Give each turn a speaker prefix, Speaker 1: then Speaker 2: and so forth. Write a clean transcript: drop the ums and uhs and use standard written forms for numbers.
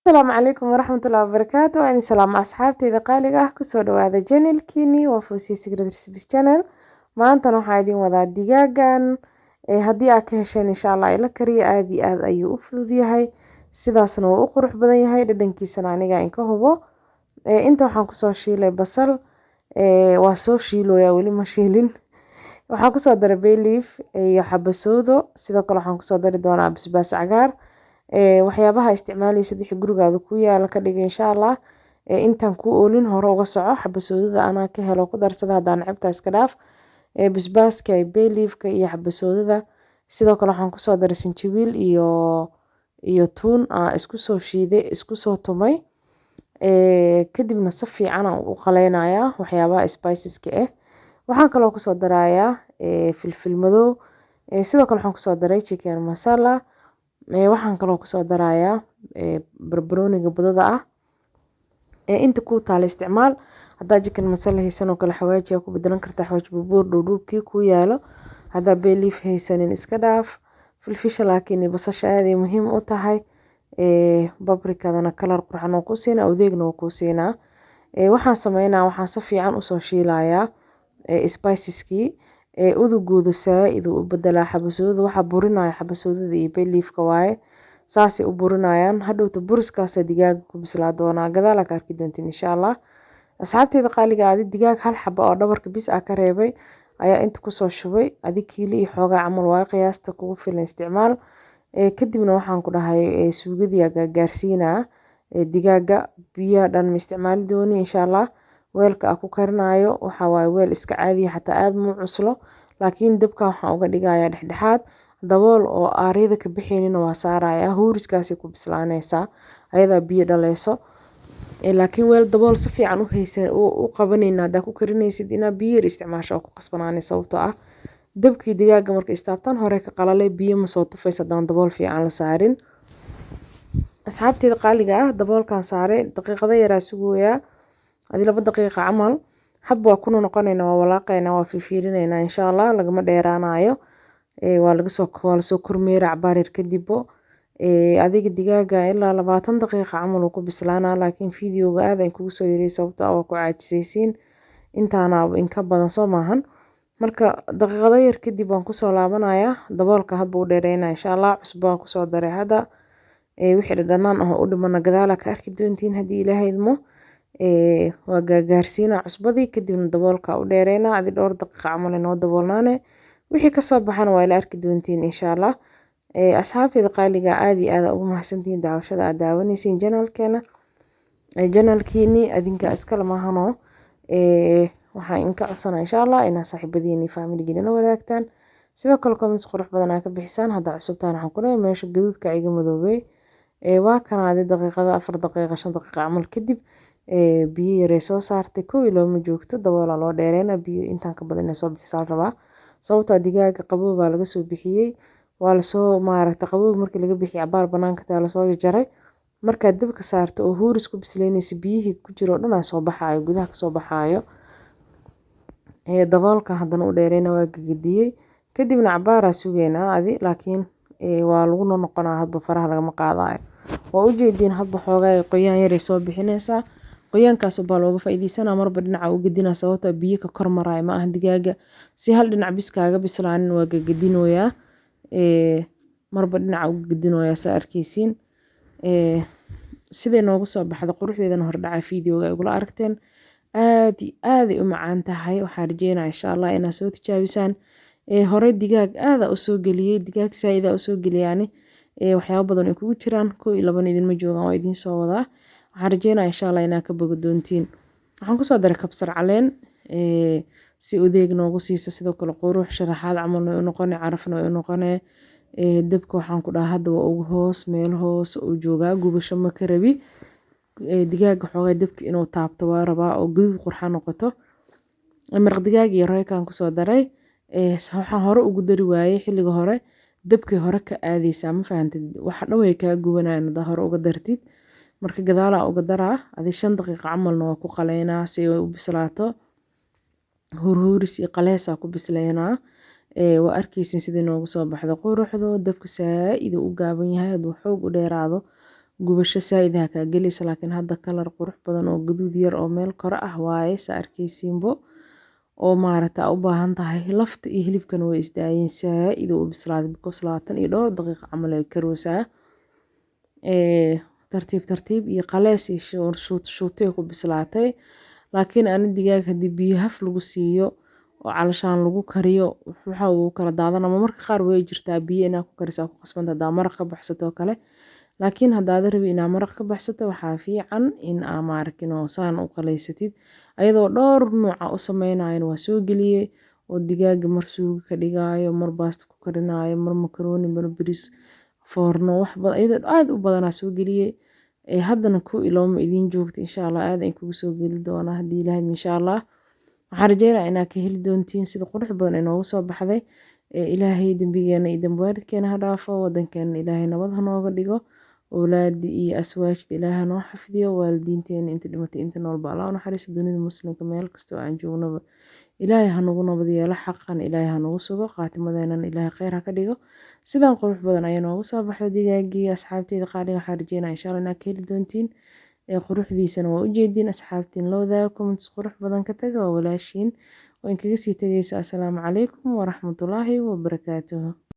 Speaker 1: السلام عليكم ورحمة الله وبركاته. أنا سلام مع أصحابتي إذا قالي كسود هذا جانل كيني وفوسي سيكرت ريسبيس channel. ما أنت نوحايدين وذا ديجاجان هدي أكهشان إن شاء الله إلا كريه آدي آد أيو أفضي هاي sidaasna wuu u qurux badan yahay dhadhankiisana aniga in ka hubo inta waxaan ku soo shiilay basal waa soo shiilooyaa weli ma shiilin waxaan ku soo daray bay leaf iyo xabasoodo sidoo kale waxaan ku soo dari doonaa basbaas cagaar waxyaabaha isticmaalaysid wixii gurigaada ku yaala ka dhig insha Allah intaan ku oolin hore uga soco xabasoodada anaa ka helo ku darsada hadaan necbta iska dhaaf basbaaska bay leafka iyo xabasoodada sidoo kale waxaan ku soo daray sinjibiil iyo tuun isku soo shiiday isku soo tumay kadibna si fiican u qaleynayaa waxyaabaha spiceska waxaan kaloo ku soo darayaa filfil madow sidoo kale waxaan ku soo daray chicken masala waxaan kaloo ku soo darayaa barbarooniga budada inta ku taal isticmaal hadaa chicken masala haysan oo kale xawaaji ku bedelan kartaa xawaaji buur dhuubkii ku yaalo hadaa bay leaf haysanin iska dhaaf filfisha laakiin basasha aad ay muhiim u tahay paprikadana kalar qurxan oo ku siina adeegna oo ku siina waxaan sameeynaa waxaan si fiican u soo shiilayaa spiceski udugooda saaid u bedela xabasoodada waxa burinaya xabasoodada iyo bay leafka waaye saasi u burinayaan hadhowta buriskaas digaag ku bislaa doona gadaal ka arki doontiin insha Allah asxaabteeda qaaliga ah digaag hal xabo oo dhabarka bis ka reebay ayaa inta ku soo shubay kiilo iyo xoogaa camal waa qiyaasta kugu filan isticmaal kadibna waxaan ku dhahay suugadii gaarsiinaa digaaga biyo dhan ma isticmaali dooni insha Allah weelka ku karinayo waxa waaye weel iska caadi xataa aad mu cuslo laakiin dabka waxaan uga dhigayaa dhexdhexaad dabool oo aarida ka bixinina waa saaraya huuriskaasi ku bislaanaysa ayada biyo dhaleeso laakiin weel dabool si fiican u haysan u qabanayna hada ku karinaysid ina biyo isticmaasho ku qasbanaanay sababtoo ah dabkii digaaga marka istaabtan hore ka qalalay biyo ma soo tufaysa daan dabool fiican la saarin asxaabteeda qaaliga daboolkan saaray daqiiqada yar sugooyaa adii 2 daqiiqo camal hadba waa kuna noqonayna waa walaaqayna waa fiirinayna insha Allah lagama dheeraanayo waa laga soo kormeera cabaarir kadib adiga digaaga ilaa 20 daqiiqo camal ku bislaana laakiin fiidiyoga aad ay kugu soo yaray sababtoo ah ku caajisaysiin intaana in ka badan soo maahan marka daqiiqada yar kadib waan ku soo laabanayaa daboolka hadba u dheereynaa insha Allah cusbo ku soo daray hada wixii dhadhanaan u dhimana gadaal ka arki doontiin hadii Ilaahay idmo waa gaarsiina cusbadii kadibna daboolka u dheereynaa adii dhowr daqiiqo camal inoo daboolnaane wixii ka soo baxana waa la arki doontiin insha Allah asxaabteeda qaaliga aad iyo aad ugu mahadsantiin daawashada aad daawanaysiin channelkiini adinka iska lamahano waxaan inka codsanaa insha Allah inaa saaxiibadiina family-giina la wadaagtaan sidoo kale comments qurux badan ka bixisaan hadaa cusubtaan waxaan ku leeyahay meesha gaduudka iga madoobay waa kanaade daqiiqada 4 daqiiqo 5 daqiiqo camal kadib biyo yar soo saartay koow ilo ma joogto daboola loo dheereena biyo intaan ka badan soo bixisaan rabaa sababtoo digaaga qaboob baa laga soo bixiyay waa la soo maaragtay qaboob markii laga bixiyay cabaar banaanka taa la soo jaray marka dabka saarto oo huuris ku bislaynaysa biyihii ku jiro dhan ay soo baxaayo gudaha ka soo baxaayo daboolka hadana u dheereena waa gagidiyay kadibna cabaara sugeynaa laakiin waa lagu noqonaa hadba faraha laga qaadayo waa u jeedin hadba xoogaa qoyaan yar soo bixinaysa qoyaankaas baa looga faa'iideysanaa marba dhinaca u gadinaa sababtoo biyo ka kormaray ma ah digaaga si hal dhinac bis kaaga bislaanin waa gagadinooyaa marba dhinaca u gadinooyaa sa arkaysiin sidee noogu soo baxda quruxdeedana hor dhaca fiidiyowga igula aragteen aad u macaan tahay waxaan rajeynayaa insha Allah inaad soo tijaabisaan hore digaag aad u soo galiyay digaag saayida u soo galiyaani waxyaabo badan ay kugu jiraan 1 iyo 2 idin ma joogan waa idin soo wadaa waxaan rajeynayaa insha Allah inaad ka bogo doontiin waxaan ku soo daray kabsar caleen si adeeg noogu siiso sidoo kale qurux sharaxaad camal oo noqonay carafna oo noqonay dabka waxaan ku dhahaa hadda waa ugu hoos meel hoos u joogaa gubasho ma ka rabi digaaga xoogaa dabka inuu taabto waa rabaa oo guduud qurxan noqoto maraq digaag iyo roykaan ku soo daray waxaan hore ugu dari waayay xilliga hore dabkii hore ka aadaysa ma fahantid waxa dhaway ka gubanaan hada hore uga dartid marka gadaala uga daraa 5 daqiiqo camalna waa ku qaleynaa si ay u bislaato huruuris iyo qaleesa ku bislaynaa waa arkaysin sidii noogu soo baxdo quruxdo dabka saaid u gaaban yahay haduu xoog u dheeraado gubasho saaid ah kaa gelaysa laakiin hadda kalar qurux badan oo gaduud yar oo meel kore ah waaye saa arkaysiinbo oo maaragta u baahan tahay lafta iyo hilibkana way isdaayeen saaid u bislaaday because 22 daqiiqo camal ay karoosaa tartiib tartiib iyo qalees iyo shuutay ku bislaatay laakiin ani digaag haddii biyo haf lagu siiyo oo calashaan lagu kariyo waxa uu kala daadanama marka qaar way jirtaa biyo inaa ku karisaa ku qasbanta haddaa maraq ka baxsato kale laakiin haddaad rabi inaa maraq ka baxsato waxaa fiican in aa maarkinoo saan u qalaysatid ayadoo dhowr nooca u samaynayan waa soo geliyey oo digaaga mar suuga ka dhigaayo mar baasta ku karinaayo mar makarooni mar bariis foorno wax badan ayadoo aad u badanaa soo geliyey haddana ku ilooma idiin joogto insha Allah aad ay kugu soo geli doonaa haddii ilaahay insha Allah waxaan rajeynayaa inaad ka heli doontiin sida qurux badan inoogu soo baxday ilaahay dambigeena iyo dambi waalidkeena ha dhaafo wadankeena ilaahay nabad ha nooga dhigo awlaadi iyo aswaajta ilaahay noo xafidiyo waalidiinteena inta dhimatay inta noolba Allah u naxariisto dunida muslimka meel kasta oo aan joognaba ilaahay ha nagu nabad yeelo xaqan ilaahay ha nagu sugo qaatimadeenana ilaahay khayr ha ka dhigo sidaan qurux badan ayaa noogu soo baxday digaagii asxaabteeda qaaliga waxaan rajeynaa insha Allah inaad ka heli doontiin quruxdiisana waa ujeediin asxaabtiin la wadaago comments qurux badan ka taga waa walaashiin oo inkaga sii tagaysa assalaamu calaykum waraxmatullaahi wabarakaatuhu